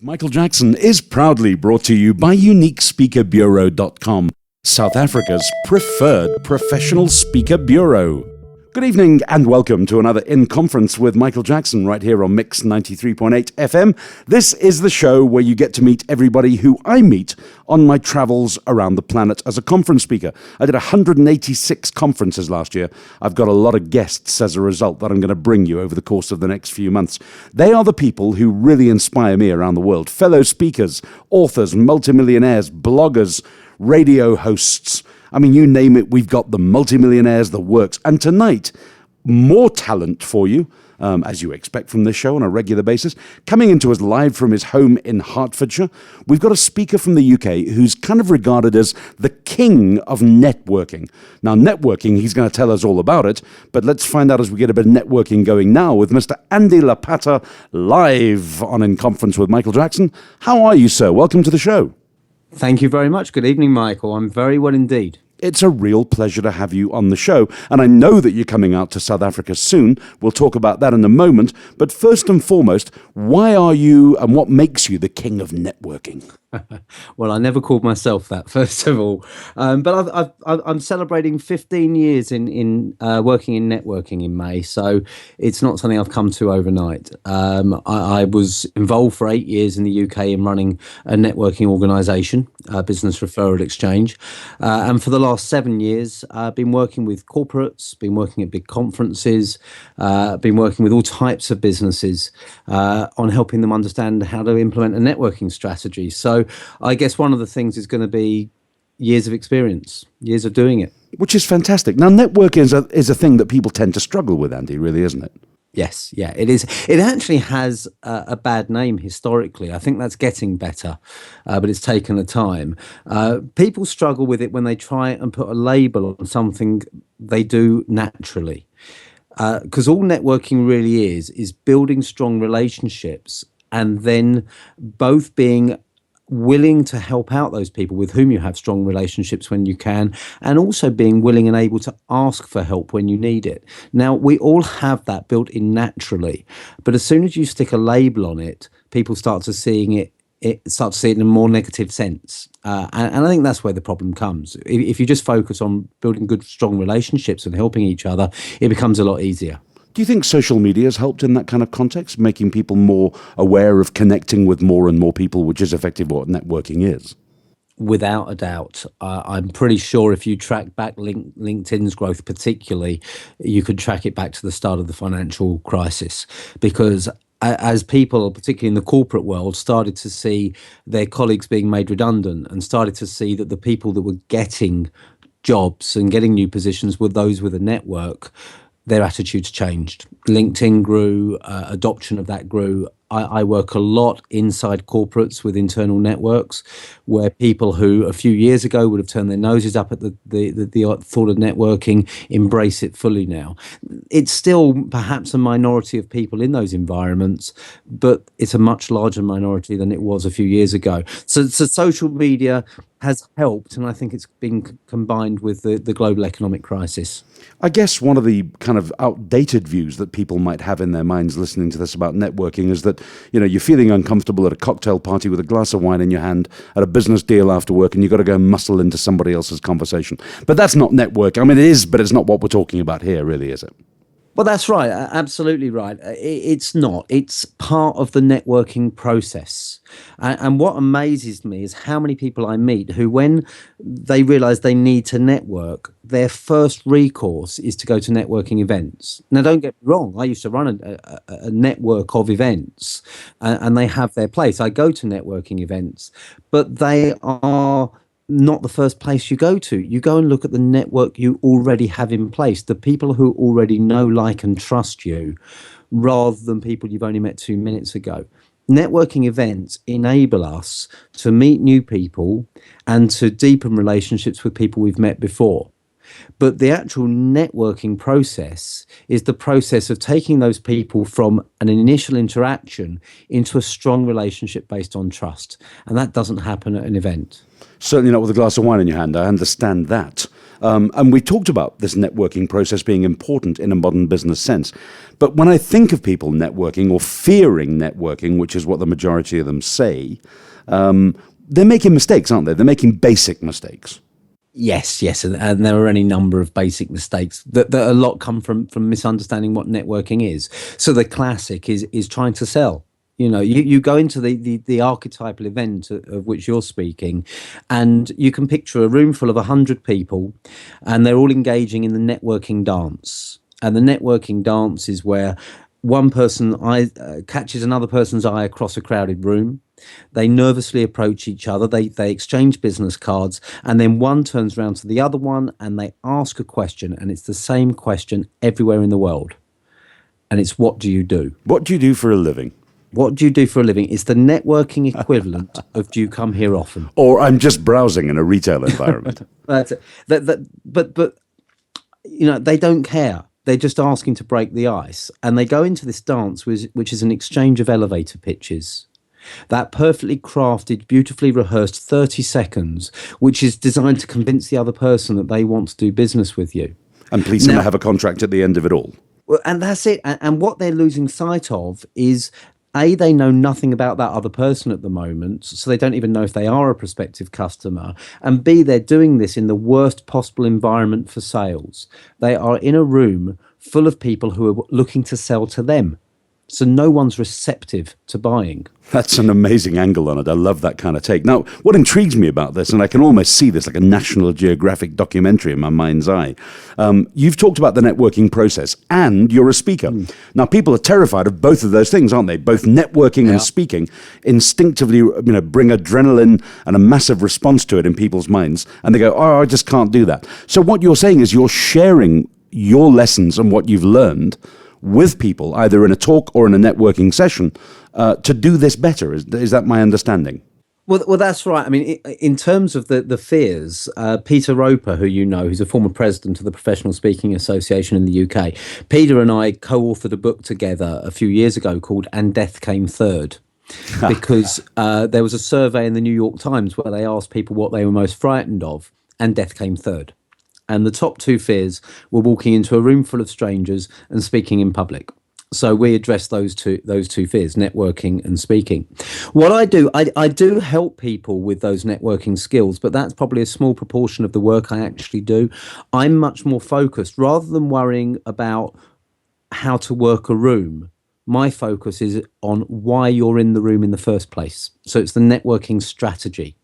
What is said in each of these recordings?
Michael Jackson is proudly brought to you by UniqueSpeakerBureau.com, South Africa's preferred professional speaker bureau. Good evening and welcome to another In Conference with Michael Jackson right here on Mix 93.8 FM. This is the show where you get to meet everybody who I meet on my travels around the planet as a conference speaker. I did 186 conferences last year. I've got a lot of guests as a result that I'm going to bring you over the course of the next few months. They are the people who really inspire me around the world. Fellow speakers, authors, multimillionaires, bloggers, radio hosts. I mean, you name it, we've got the multimillionaires, the works. And tonight, more talent for you, as you expect from this show on a regular basis. Coming into us live from his home in Hertfordshire, we've got a speaker from the UK who's kind of regarded as the king of networking. Now, networking, he's going to tell us all about it, but let's find out as we get a bit of networking going now with Mr. Andy Lopata, live on In Conference with Michael Jackson. How are you, sir? Welcome to the show. Thank you very much. Good evening, Michael. I'm very well indeed. It's a real pleasure to have you on the show, and I know that you're coming out to South Africa soon. We'll talk about that in a moment, but first and foremost, why are you and what makes you the king of networking? Well, I never called myself that, first of all, but I'm celebrating 15 years in working in networking in May, so it's not something I've come to overnight. I was involved for 8 years in the UK in running a networking organisation, Business Referral Exchange, and for the last 7 years, I've been working with corporates, been working at big conferences, been working with all types of businesses on helping them understand how to implement a networking strategy. So I guess one of the things is going to be years of experience, years of doing it. Which is fantastic. Now, networking is a thing that people tend to struggle with, Andy, really, isn't it? Yes, yeah, it is. It actually has a bad name historically. I think that's getting better, but it's taken a time. People struggle with it when they try and put a label on something they do naturally. Because all networking really is building strong relationships and then both being willing to help out those people with whom you have strong relationships when you can, and also being willing and able to ask for help when you need it. Now, we all have that built in naturally, but as soon as you stick a label on it, people start to see it in a more negative sense. And I think that's where the problem comes. If you just focus on building good, strong relationships and helping each other, it becomes a lot easier. Do you think social media has helped in that kind of context, making people more aware of connecting with more and more people, which is effectively what networking is? Without a doubt. I'm pretty sure if you track back LinkedIn's growth particularly, you could track it back to the start of the financial crisis, because as people, particularly in the corporate world, started to see their colleagues being made redundant and started to see that the people that were getting jobs and getting new positions were those with a network, their attitudes changed. LinkedIn grew, adoption of that grew. I work a lot inside corporates with internal networks where people who a few years ago would have turned their noses up at the thought of networking embrace it fully now. It's still perhaps a minority of people in those environments, but it's a much larger minority than it was a few years ago. So social media has helped, and I think it's been combined with the global economic crisis. I guess one of the kind of outdated views that people might have in their minds listening to this about networking is that, you know, you're feeling uncomfortable at a cocktail party with a glass of wine in your hand at a business deal after work, and you've got to go muscle into somebody else's conversation. But that's not networking. I mean, it is, but it's not what we're talking about here, really, is it? Well, that's right. Absolutely right. It's not. It's part of the networking process. And what amazes me is how many people I meet who, when they realize they need to network, their first recourse is to go to networking events. Now, don't get me wrong. I used to run a network of events, and they have their place. I go to networking events, but they are not the first place you go to. You go and look at the network you already have in place, the people who already know, like, and trust you, rather than people you've only met 2 minutes ago. Networking events enable us to meet new people and to deepen relationships with people we've met before. But the actual networking process is the process of taking those people from an initial interaction into a strong relationship based on trust. And that doesn't happen at an event. Certainly not with a glass of wine in your hand. I understand that. And we talked about this networking process being important in a modern business sense. But when I think of people networking or fearing networking, which is what the majority of them say, they're making mistakes, aren't they? They're making basic mistakes. Yes, and there are any number of basic mistakes that a lot come from misunderstanding what networking is. So the classic is trying to sell. You go into the archetypal event of which you're speaking, and you can picture a room full of 100 people, and they're all engaging in the networking dance. And the networking dance is where one person catches another person's eye across a crowded room. They nervously approach each other. They exchange business cards, and then one turns around to the other one and they ask a question, and it's the same question everywhere in the world. And it's, what do you do? What do you do for a living? What do you do for a living? It's the networking equivalent of, do you come here often? Or I'm just browsing in a retail environment. But they don't care. They're just asking to break the ice. And they go into this dance, which is an exchange of elevator pitches. That perfectly crafted, beautifully rehearsed 30 seconds, which is designed to convince the other person that they want to do business with you. And please have a contract at the end of it all. Well, and that's it. And what they're losing sight of is, A, they know nothing about that other person at the moment, so they don't even know if they are a prospective customer. And B, they're doing this in the worst possible environment for sales. They are in a room full of people who are looking to sell to them. So no one's receptive to buying. That's an amazing angle on it. I love that kind of take. Now, what intrigues me about this, and I can almost see this like a National Geographic documentary in my mind's eye, you've talked about the networking process and you're a speaker. Now, people are terrified of both of those things, aren't they? Both networking and speaking instinctively bring adrenaline and a massive response to it in people's minds. And they go, oh, I just can't do that. So what you're saying is you're sharing your lessons and what you've learned with people, either in a talk or in a networking session, to do this better. Is that my understanding? Well, that's right. I mean, in terms of the fears, Peter Roper, who you know, who's a former president of the Professional Speaking Association in the UK, Peter and I co-authored a book together a few years ago called And Death Came Third. Because there was a survey in the New York Times where they asked people what they were most frightened of, and death came third. And the top two fears were walking into a room full of strangers and speaking in public. So we address those two fears, networking and speaking. What I do help people with those networking skills, but that's probably a small proportion of the work I actually do. I'm much more focused. Rather than worrying about how to work a room, my focus is on why you're in the room in the first place. So it's the networking strategy.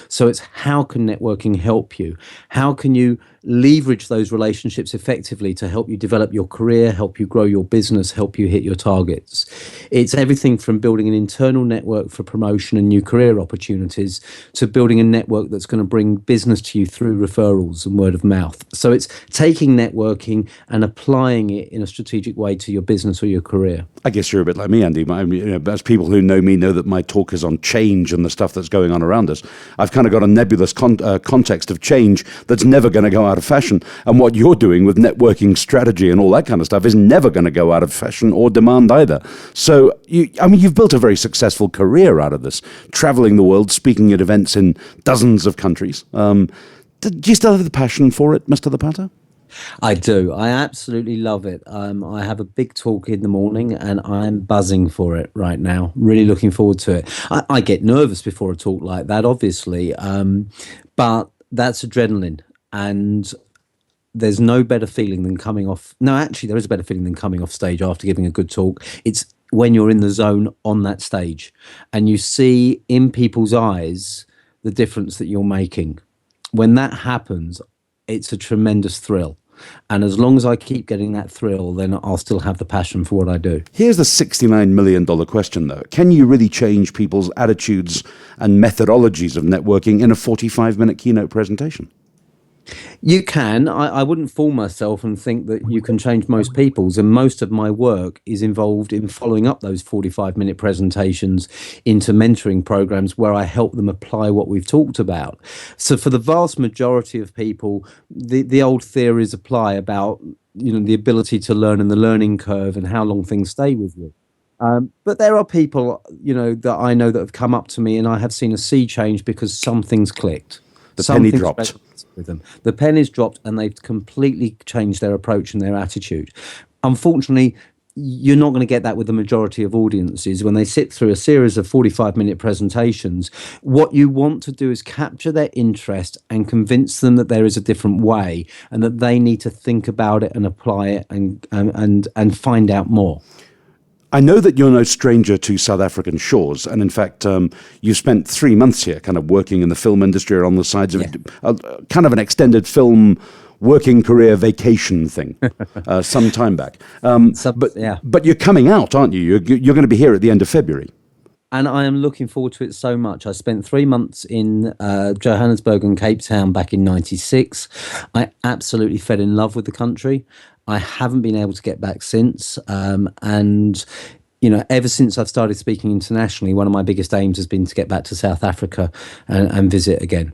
So it's, how can networking help you? How can you leverage those relationships effectively to help you develop your career, help you grow your business, help you hit your targets? It's everything from building an internal network for promotion and new career opportunities to building a network that's going to bring business to you through referrals and word of mouth. So it's taking networking and applying it in a strategic way to your business or your career. I guess you're a bit like me, Andy. As people who know me know that my talk is on change and the stuff that's going on around us. I've kind of got a nebulous context of change that's never going to go out of fashion. And what you're doing with networking strategy and all that kind of stuff is never going to go out of fashion or demand either. So, you've built a very successful career out of this, traveling the world, speaking at events in dozens of countries. Do you still have the passion for it, Mr. Lopata? I do. I absolutely love it. I have a big talk in the morning and I'm buzzing for it right now. Really looking forward to it. I get nervous before a talk like that, obviously, but that's adrenaline. And there's no better feeling than coming off. No, actually, there is a better feeling than coming off stage after giving a good talk. It's when you're in the zone on that stage and you see in people's eyes the difference that you're making. When that happens, it's a tremendous thrill. And as long as I keep getting that thrill, then I'll still have the passion for what I do. Here's the $69 million question, though. Can you really change people's attitudes and methodologies of networking in a 45-minute keynote presentation? You can. I wouldn't fool myself and think that you can change most people's. And most of my work is involved in following up those 45-minute presentations into mentoring programs where I help them apply what we've talked about. So for the vast majority of people, the old theories apply about the ability to learn and the learning curve and how long things stay with you. But there are people, that I know that have come up to me and I have seen a sea change because something's clicked. The penny Something's dropped. resonated with them. The pen is dropped and they've completely changed their approach and their attitude. Unfortunately, you're not going to get that with the majority of audiences when they sit through a series of 45-minute presentations. What you want to do is capture their interest and convince them that there is a different way and that they need to think about it and apply it and find out more. I know that you're no stranger to South African shores, and in fact, you spent 3 months here kind of working in the film industry or on the sides of it, kind of an extended film working career vacation thing some time back. But you're coming out, aren't you? You're going to be here at the end of February. And I am looking forward to it so much. I spent 3 months in Johannesburg and Cape Town back in '96. I absolutely fell in love with the country. I haven't been able to get back since. And ever since I've started speaking internationally, one of my biggest aims has been to get back to South Africa and visit again.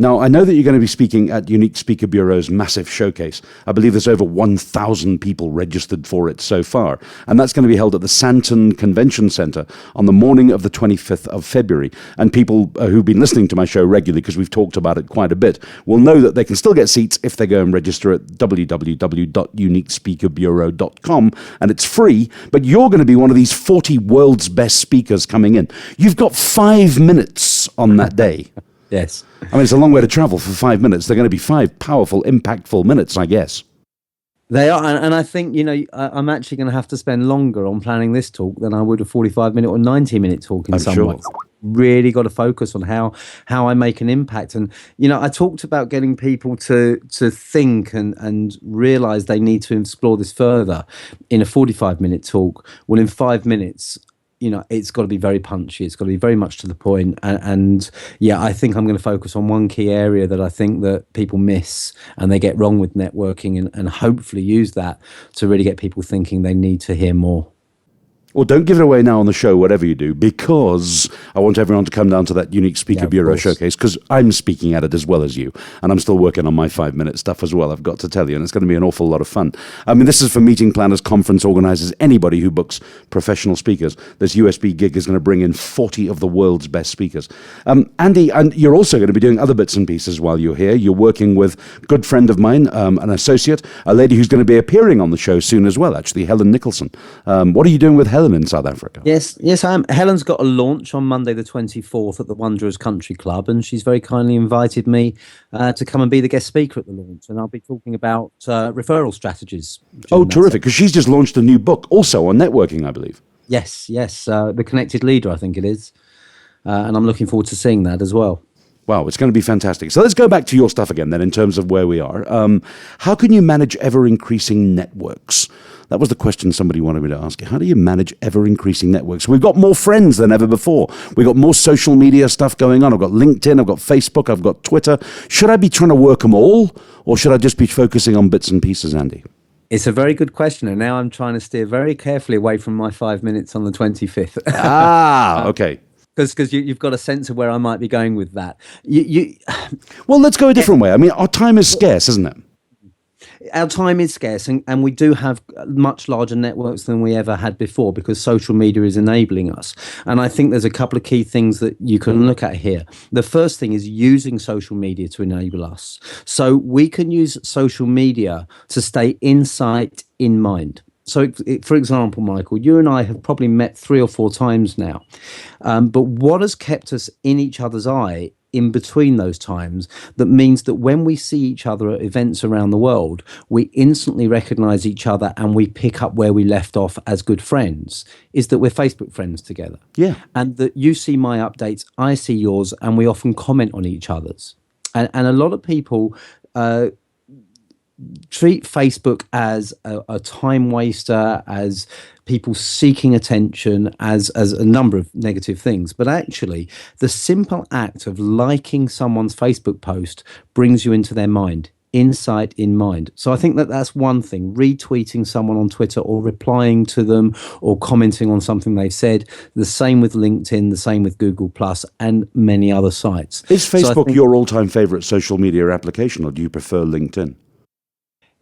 Now, I know that you're going to be speaking at Unique Speaker Bureau's massive showcase. I believe there's over 1,000 people registered for it so far. And that's going to be held at the Sandton Convention Centre on the morning of the 25th of February. And people who've been listening to my show regularly, because we've talked about it quite a bit, will know that they can still get seats if they go and register at www.uniquespeakerbureau.com. And it's free, but you're going to be one of these 40 world's best speakers coming in. You've got 5 minutes on that day. Yes. I mean, it's a long way to travel for 5 minutes. They're going to be 5 powerful, impactful minutes, I guess. They are. And I think, I'm actually going to have to spend longer on planning this talk than I would a 45-minute or 90-minute talk in some ways. Really got to focus on how I make an impact. And, I talked about getting people to think and realize they need to explore this further in a 45-minute talk. Well, in 5 minutes, it's got to be very punchy. It's got to be very much to the point. And I think I'm going to focus on one key area that I think that people miss and they get wrong with networking and hopefully use that to really get people thinking they need to hear more. Well, don't give it away now on the show, whatever you do, because I want everyone to come down to that Unique Speaker Bureau showcase, because I'm speaking at it as well as you, and I'm still working on my 5-minute stuff as well, I've got to tell you, and it's going to be an awful lot of fun. I mean, this is for meeting planners, conference organizers, anybody who books professional speakers. This USB gig is going to bring in 40 of the world's best speakers. Andy, and you're also going to be doing other bits and pieces while you're here. You're working with a good friend of mine, an associate, a lady who's going to be appearing on the show soon as well, actually, Helen Nicholson. What are you doing with Helen in South Africa? Yes, I am. Helen's got a launch on Monday the 24th at the Wanderers Country Club, and she's very kindly invited me to come and be the guest speaker at the launch, and I'll be talking about referral strategies. Oh, terrific, because she's just launched a new book, also on networking, I believe. Yes, The Connected Leader, I think it is, and I'm looking forward to seeing that as well. Wow, it's going to be fantastic. So let's go back to your stuff again then in terms of where we are. How can you manage ever-increasing networks? That was the question somebody wanted me to ask you. How do you manage ever-increasing networks? We've got more friends than ever before. We've got more social media stuff going on. I've got LinkedIn, I've got Facebook, I've got Twitter. Should I be trying to work them all, or should I just be focusing on bits and pieces, Andy? It's a very good question, and now I'm trying to steer very carefully away from my 5 minutes on the 25th. Okay. Because you've got a sense of where I might be going with that. Well, let's go a different way. I mean, our time is scarce, isn't it? Our time is scarce, and we do have much larger networks than we ever had before because social media is enabling us. And I think there's a couple of key things that you can look at here. The first thing is using social media to enable us. So we can use social media to stay in sight, in mind. So, for example, Michael, you and I have probably met 3 or 4 times now. But what has kept us in each other's eye in between those times, that means that when we see each other at events around the world, we instantly recognize each other and we pick up where we left off as good friends, is that we're Facebook friends together. Yeah. And that you see my updates, I see yours, and we often comment on each other's. And a lot of people treat Facebook as a time waster, as people seeking attention, as a number of negative things. But actually, the simple act of liking someone's Facebook post brings you into their mind. Insight in mind. So I think that that's one thing. Retweeting someone on Twitter or replying to them or commenting on something they've said. The same with LinkedIn, the same with Google Plus and many other sites. Is Facebook your all-time favorite social media application, or do you prefer LinkedIn?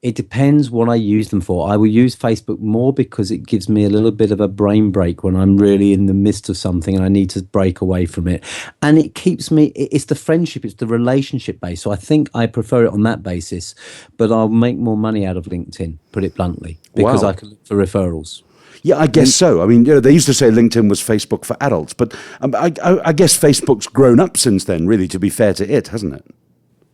It depends what I use them for. I will use Facebook more because it gives me a little bit of a brain break when I'm really in the midst of something and I need to break away from it. And it keeps me, it's the friendship, it's the relationship base. So I think I prefer it on that basis, but I'll make more money out of LinkedIn, put it bluntly, because Wow. I can look for referrals. Yeah, I guess so. I mean, they used to say LinkedIn was Facebook for adults, but I guess Facebook's grown up since then, really, to be fair to it, hasn't it?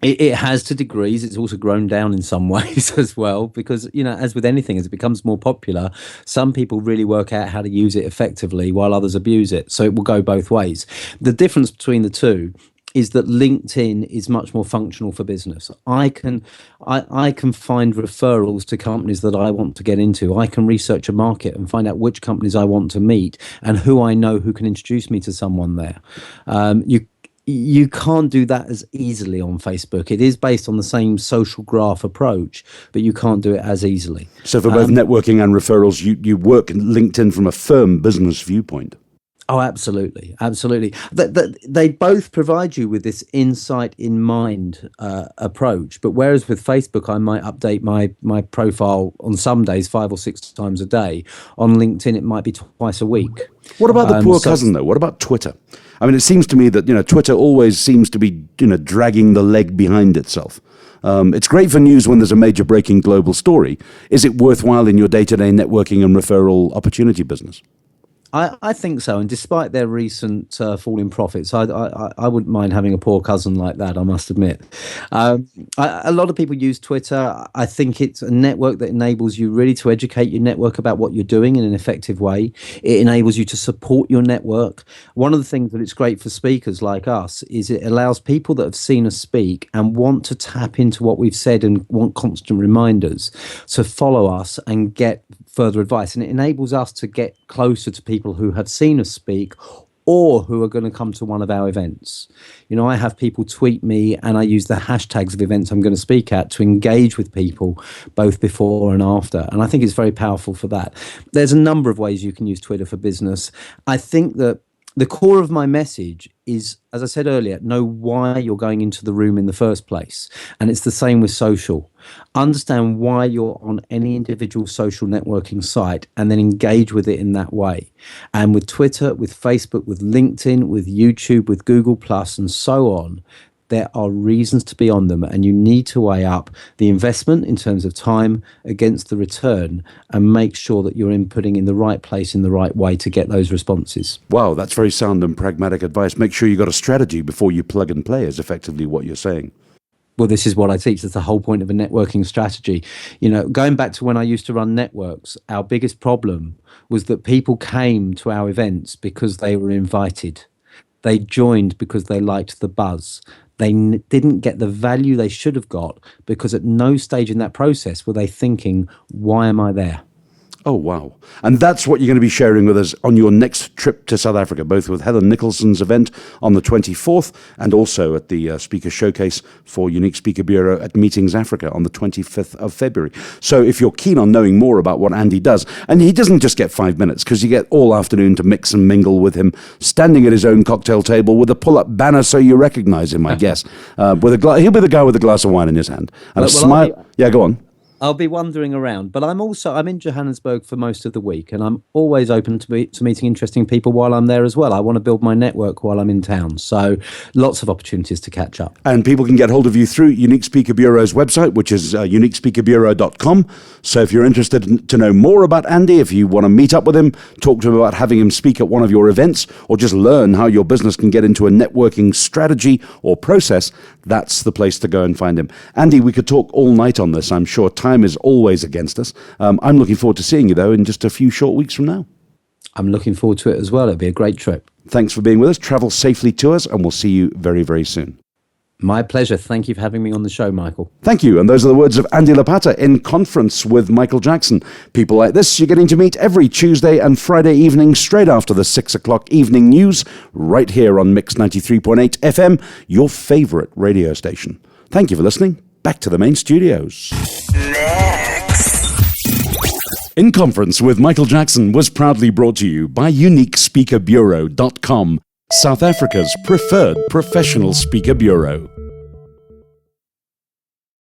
It has to degrees. It's also grown down in some ways as well, because, as with anything, as it becomes more popular, some people really work out how to use it effectively while others abuse it. So it will go both ways. The difference between the two is that LinkedIn is much more functional for business. I can find referrals to companies that I want to get into. I can research a market and find out which companies I want to meet and who I know who can introduce me to someone there. You can't do that as easily on Facebook. It is based on the same social graph approach, but you can't do it as easily. So for both networking and referrals, you work LinkedIn from a firm business viewpoint. Oh, absolutely. Absolutely. They both provide you with this insight in mind approach. But whereas with Facebook, I might update my profile on some days 5 or 6 times a day. On LinkedIn, it might be twice a week. What about the poor cousin, though? What about Twitter? I mean, it seems to me that, Twitter always seems to be, dragging the leg behind itself. It's great for news when there's a major breaking global story. Is it worthwhile in your day-to-day networking and referral opportunity business? I think so, and despite their recent fall in profits, I wouldn't mind having a poor cousin like that, I must admit. A lot of people use Twitter. I think it's a network that enables you really to educate your network about what you're doing in an effective way. It enables you to support your network. One of the things that it's great for speakers like us is it allows people that have seen us speak and want to tap into what we've said and want constant reminders to follow us and get further advice. And it enables us to get closer to people who have seen us speak or who are going to come to one of our events. I have people tweet me and I use the hashtags of events I'm going to speak at to engage with people both before and after. And I think it's very powerful for that. There's a number of ways you can use Twitter for business. I think that the core of my message is, as I said earlier, know why you're going into the room in the first place. And it's the same with social. Understand why you're on any individual social networking site and then engage with it in that way. And with Twitter, with Facebook, with LinkedIn, with YouTube, with Google Plus, and so on, there are reasons to be on them, and you need to weigh up the investment in terms of time against the return and make sure that you're inputting in the right place in the right way to get those responses. Wow, that's very sound and pragmatic advice. Make sure you've got a strategy before you plug and play is effectively what you're saying. Well, this is what I teach. That's the whole point of a networking strategy. Going back to when I used to run networks, our biggest problem was that people came to our events because they were invited. They joined because they liked the buzz. They didn't get the value they should have got because at no stage in that process were they thinking, why am I there? Oh, wow. And that's what you're going to be sharing with us on your next trip to South Africa, both with Helen Nicholson's event on the 24th and also at the Speaker Showcase for Unique Speaker Bureau at Meetings Africa on the 25th of February. So if you're keen on knowing more about what Andy does, and he doesn't just get 5 minutes because you get all afternoon to mix and mingle with him, standing at his own cocktail table with a pull-up banner so you recognize him, I guess. He'll be the guy with a glass of wine in his hand. And a smile. Yeah, go on. I'll be wandering around, but I'm in Johannesburg for most of the week, and I'm always open to meeting interesting people while I'm there as well. I want to build my network while I'm in town, so lots of opportunities to catch up. And people can get hold of you through Unique Speaker Bureau's website, which is uniquespeakerbureau.com. So if you're interested to know more about Andy, if you want to meet up with him, talk to him about having him speak at one of your events, or just learn how your business can get into a networking strategy or process, that's the place to go and find him. Andy, we could talk all night on this, I'm sure. Time is always against us. I'm looking forward to seeing you, though, in just a few short weeks from now. I'm looking forward to it as well. It'll be a great trip. Thanks for being with us. Travel safely to us, and we'll see you very, very soon. My pleasure. Thank you for having me on the show, Michael. Thank you. And those are the words of Andy Lopata in Conference with Michael Jackson. People like this you're getting to meet every Tuesday and Friday evening straight after the 6 o'clock evening news right here on Mix 93.8 FM, your favorite radio station. Thank you for listening. Back to the main studios. In Conference with Michael Jackson was proudly brought to you by UniqueSpeakerBureau.com, South Africa's preferred professional speaker bureau.